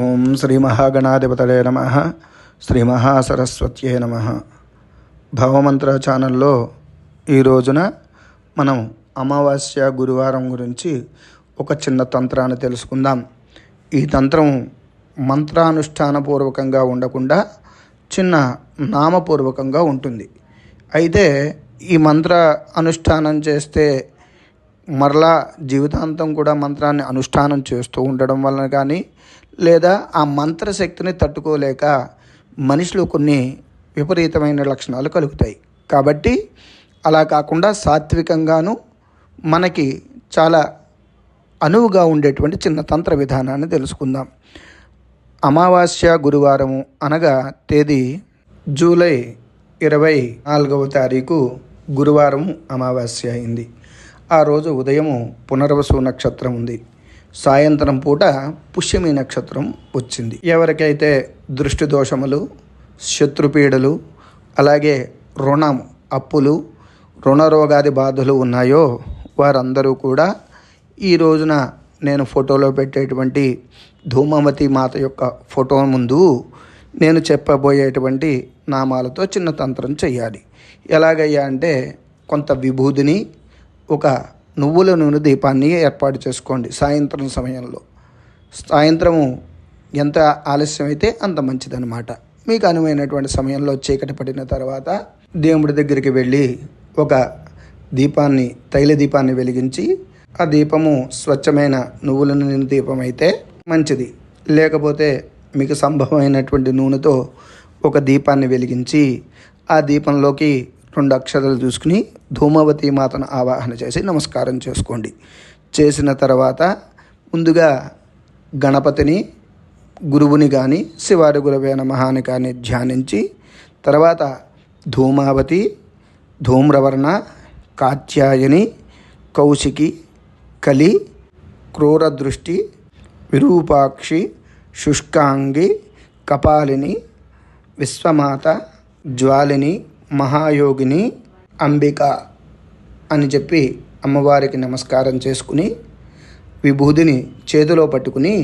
ఓం శ్రీ మహాగణాధిపతయే నమః. శ్రీ మహాసరస్వత్యే నమః. భవమంత్ర ఛానల్లో ఈ రోజున మనం అమావాస్య గురువారం గురించి ఒక చిన్న తంత్రాన్ని తెలుసుకుందాం. ఈ తంత్రం మంత్రానుష్ఠానపూర్వకంగా ఉండకుండా చిన్న నామపూర్వకంగా ఉంటుంది. అయితే ఈ మంత్ర అనుష్ఠానం చేస్తే మరలా జీవితాంతం కూడా మంత్రాన్ని అనుష్ఠానం చేస్తూ ఉండడం వలన కానీ, లేదా ఆ మంత్రశక్తిని తట్టుకోలేక మనిషిలో కొన్ని విపరీతమైన లక్షణాలు కలుగుతాయి. కాబట్టి అలా కాకుండా సాత్వికంగాను మనకి చాలా అనువుగా ఉండేటువంటి చిన్న తంత్ర విధానాన్ని తెలుసుకుందాం. అమావాస్య గురువారము అనగా తేదీ జూలై 24వ తారీఖు గురువారం అమావాస్య అయింది. ఆ రోజు ఉదయము పునర్వసు నక్షత్రం ఉంది. సాయంత్రం పూట పుష్యమి నక్షత్రం వచ్చింది. ఎవరికైతే దృష్టి దోషములు, శత్రుపీడలు, అలాగే అప్పులు, రుణరోగాది బాధలు ఉన్నాయో వారందరూ కూడా ఈ రోజున నేను ఫోటోలో పెట్టేటువంటి ధూమవతి మాత యొక్క ఫోటో ముందు నేను చెప్పబోయేటువంటి నామాలతో చిన్న తంత్రం చెయ్యాలి. ఎలాగయ్యా అంటే, కొంత విభూదిని, ఒక నువ్వుల నూనె దీపాన్ని ఏర్పాటు చేసుకోండి. సాయంత్రం సమయంలో, సాయంత్రము ఎంత ఆలస్యం అయితే అంత మంచిదన్నమాట. మీకు అనువైనటువంటి సమయంలో చీకటి పడిన తర్వాత దేవుడి దగ్గరికి వెళ్ళి ఒక దీపాన్ని, తైల దీపాన్ని వెలిగించి, ఆ దీపము స్వచ్ఛమైన నువ్వుల నూనె దీపం అయితే మంచిది. లేకపోతే మీకు సంభవమైనటువంటి నూనెతో ఒక దీపాన్ని వెలిగించి ఆ దీపంలోకి 2 అక్షరాలు చూసుకుని ధూమవతి మాతను ఆవాహన చేసి నమస్కారం చేసుకోండి. చేసిన తర్వాత ముందుగా గణపతిని, గురువుని కానీ, శివారి గురవే నమః అని కానీ ధ్యానించి, తర్వాత ధూమావతి, ధూమ్రవర్ణ, కాత్యాయని, కౌశికి, కలి, క్రూరదృష్టి, విరూపాక్షి, శుష్కాంగి, కపాలిని, విశ్వమాత, జ్వాలిని, మహాయోగిని, అంబిక అని చెప్పి అమ్మవారికి నమస్కారం చేసుకుని విభూదిని చేతిలో పట్టుకుని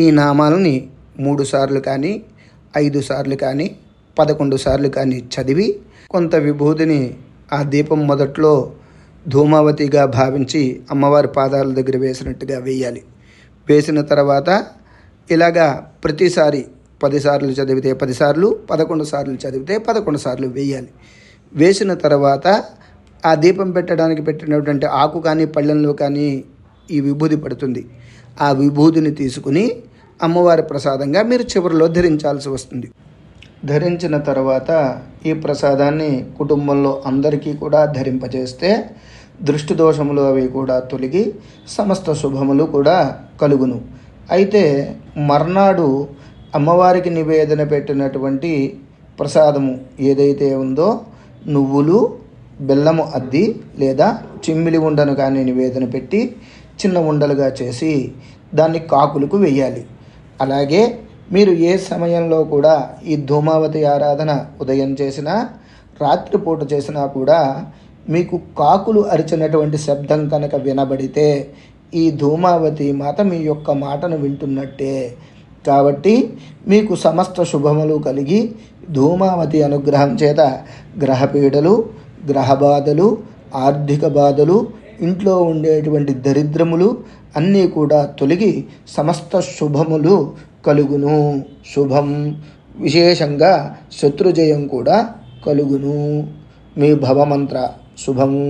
ఈ నామాలని 3 సార్లు కానీ, 5 సార్లు కానీ, 11 సార్లు కానీ చదివి కొంత విభూదిని ఆ దీపం మొదట్లో ధూమావతిగా భావించి అమ్మవారి పాదాల దగ్గర వేసినట్టుగా వేయాలి. వేసిన తర్వాత ఇలాగా ప్రతిసారి 10 సార్లు చదివితే 10 సార్లు, 11 సార్లు చదివితే 11 సార్లు వేయాలి. వేసిన తర్వాత ఆ దీపం పెట్టడానికి పెట్టినటువంటి ఆకు కానీ, పళ్ళెంలో కానీ ఈ విభూది పడుతుంది. ఆ విభూదిని తీసుకుని అమ్మవారి ప్రసాదంగా మీరు చివరిలో ధరించాల్సి వస్తుంది. ధరించిన తర్వాత ఈ ప్రసాదాన్ని కుటుంబంలో అందరికీ కూడా ధరింపజేస్తే దృష్టి దోషములు అవి కూడా తొలగి సమస్త శుభములు కూడా కలుగును. అయితే మర్నాడు అమ్మవారికి నివేదన పెట్టినటువంటి ప్రసాదము ఏదైతే ఉందో, నువ్వులు, బెల్లము అద్ది లేదా చిమ్మిలి ఉండను కానీ నివేదన పెట్టి చిన్న ఉండలుగా చేసి దాన్ని కాకులకు వేయాలి. అలాగే మీరు ఏ సమయంలో కూడా ఈ ధూమావతి ఆరాధన ఉదయం చేసినా, రాత్రిపూట చేసినా కూడా మీకు కాకులు అరిచినటువంటి శబ్దం కనుక వినబడితే ఈ ధూమావతి మాత మీ యొక్క మాటను వింటున్నట్టే. కాబట్టి మీకు సమస్త శుభములు కలిగి ధూమావతి అనుగ్రహం చేత గ్రహపీడలు, గ్రహబాధలు, ఆర్థిక బాధలు, ఇంట్లో ఉండేటువంటి దరిద్రములు అన్నీ కూడా తొలగి సమస్త శుభములు కలుగును. శుభం, విశేషంగా శత్రుజయం కూడా కలుగును. మీ భవమంత్ర శుభము.